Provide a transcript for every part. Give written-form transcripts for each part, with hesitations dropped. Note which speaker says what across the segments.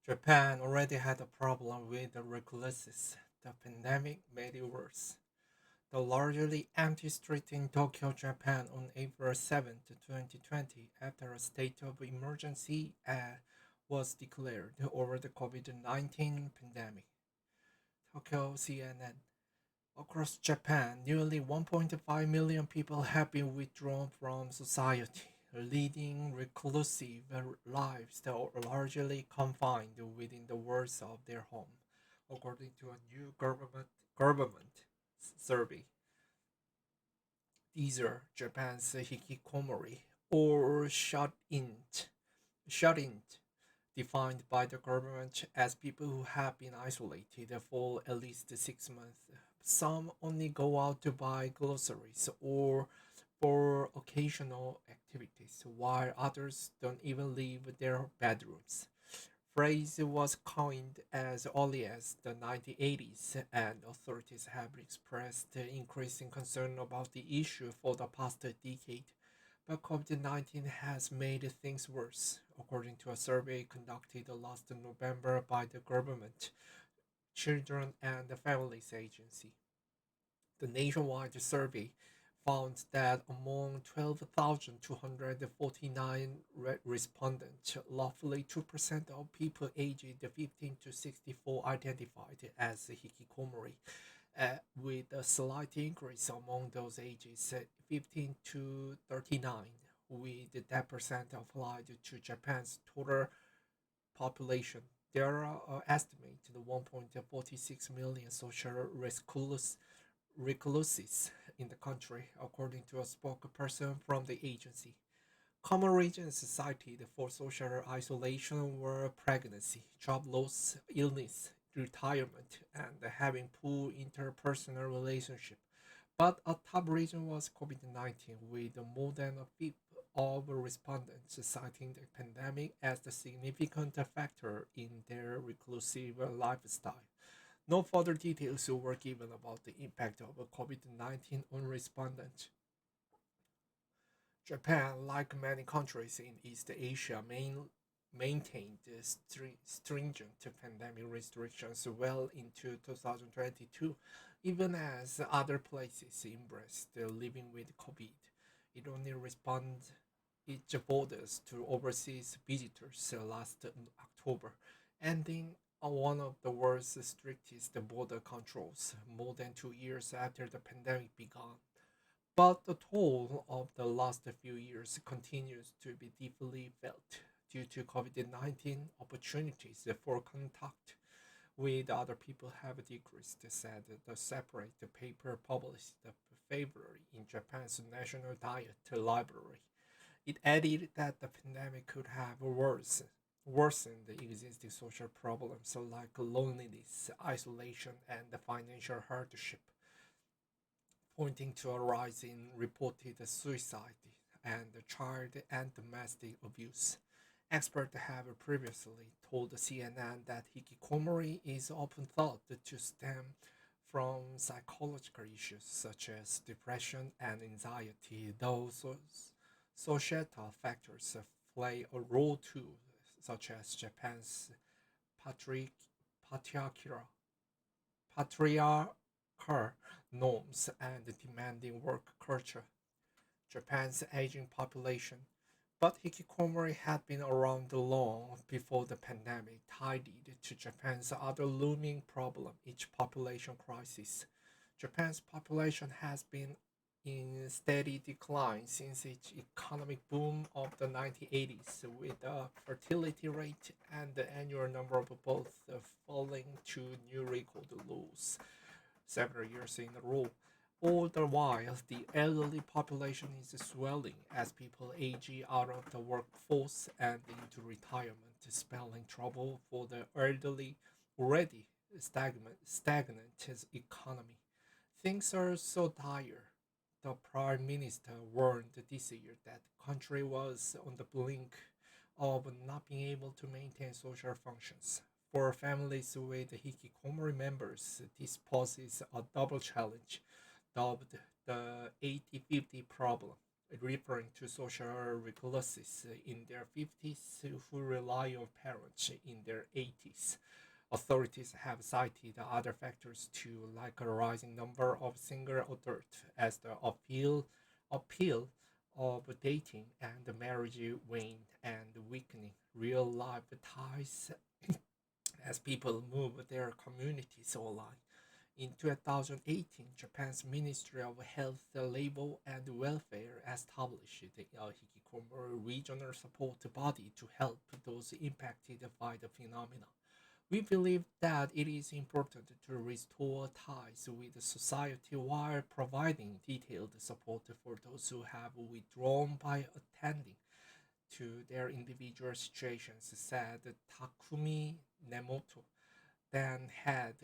Speaker 1: Japan already had a problem with the recluses. The pandemic made it worse. The largely empty street in Tokyo, Japan on April 7th, 2020, after a state of emergency was declared over the COVID-19 pandemic. Tokyo CNN. Across Japan, nearly 1.5 million people have been withdrawn from society, leading reclusive lives that are largely confined within the walls of their home, according to a new government survey. These are Japan's hikikomori, or shut in, defined by the government as people who have been isolated for at least 6 months. Some only go out to buy groceries or for occasional activities, while others don't even leave their bedrooms. Phrase was coined as early as the 1980s, and authorities have expressed increasing concern about the issue for the past decade. But COVID-19 has made things worse, according to a survey conducted last November by the government Children and Families Agency. The nationwide survey found that among 12,249 respondents, roughly 2% of people aged 15 to 64 identified as hikikomori, with a slight increase among those ages 15 to 39, with that percent applied to Japan's total population. There are estimated 1.46 million social recluses in the country, according to a spokesperson from the agency. Common reasons cited for social isolation were pregnancy, job loss, illness, retirement, and having poor interpersonal relationship. But a top reason was COVID-19, with more than a fifth of respondents citing the pandemic as the significant factor in their reclusive lifestyle. No further details were given about the impact of COVID-19 on respondents. Japan, like many countries in East Asia, maintained stringent pandemic restrictions well into 2022, even as other places embraced living with COVID. It only responded its borders to overseas visitors last October, ending on one of the world's strictest border controls more than 2 years after the pandemic began. But the toll of the last few years continues to be deeply felt due to COVID-19. Opportunities for contact with other people have decreased, said the separate paper published February in Japan's National Diet Library. It added that the pandemic could have worsened the existing social problems like loneliness, isolation, and financial hardship, pointing to a rise in reported suicide and child and domestic abuse. Experts have previously told CNN that hikikomori is often thought to stem from psychological issues such as depression and anxiety, though societal factors play a role too, such as Japan's patri- patriarchal patriarchal norms and demanding work culture. Japan's aging population. But hikikomori had been around long before the pandemic, tied to Japan's other looming problem, its population crisis. Japan's population has been in steady decline since its economic boom of the 1980s, with the fertility rate and the annual number of both falling to new record lows several years in a row. All the while, the elderly population is swelling as people age out of the workforce and into retirement, spelling trouble for the elderly, already stagnant economy. Things are so dire. The Prime Minister warned this year that the country was on the brink of not being able to maintain social functions. For families with hikikomori members, this poses a double challenge, dubbed the 80-50 problem. referring to social recluses in their 50s who rely on parents in their 80s. Authorities have cited other factors too, like a rising number of single adults as the appeal of dating and marriage waned and weakening real life ties as people move their communities online. In 2018, Japan's Ministry of Health, Labor and Welfare established a hikikomori regional support body to help those impacted by the phenomenon. We believe that it is important to restore ties with society while providing detailed support for those who have withdrawn by attending to their individual situations, said Takumi Nemoto, then head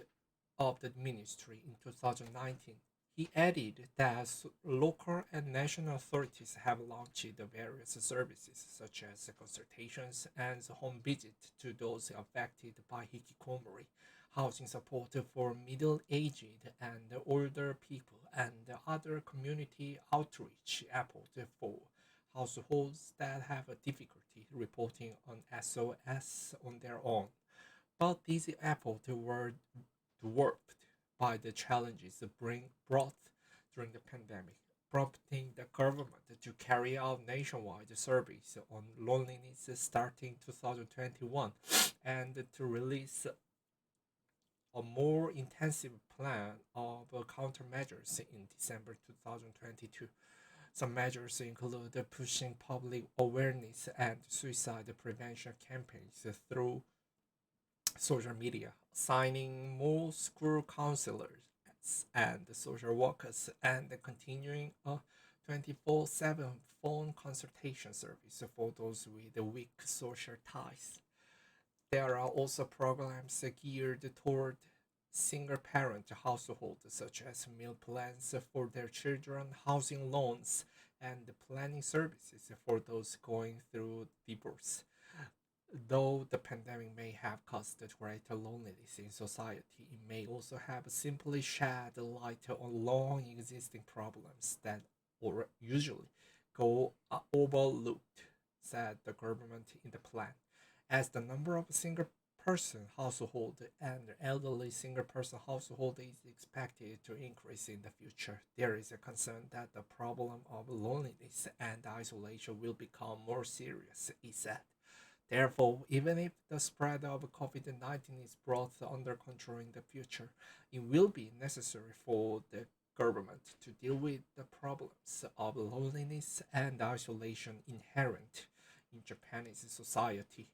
Speaker 1: of the ministry in 2019. He added that local and national authorities have launched various services such as consultations and home visits to those affected by hikikomori, housing support for middle-aged and older people, and other community outreach efforts for households that have difficulty reporting on SOS on their own. But these efforts were dwarfed by the challenges brought during the pandemic, prompting the government to carry out nationwide surveys on loneliness starting 2021 and to release a more intensive plan of countermeasures in December 2022. Some measures include pushing public awareness and suicide prevention campaigns through social media, assigning more school counselors and social workers, and continuing a 24/7 phone consultation service for those with weak social ties. There are also programs geared toward single parent households, such as meal plans for their children, housing loans, and planning services for those going through divorce. Though the pandemic may have caused greater loneliness in society, it may also have simply shed light on long existing problems that or usually go overlooked, said the government in the plan. As the number of single person household and elderly single person household is expected to increase in the future, there is a concern that the problem of loneliness and isolation will become more serious, he said. Therefore, even if the spread of COVID 19 is brought under control in the future, it will be necessary for the government to deal with the problems of loneliness and isolation inherent in Japanese society.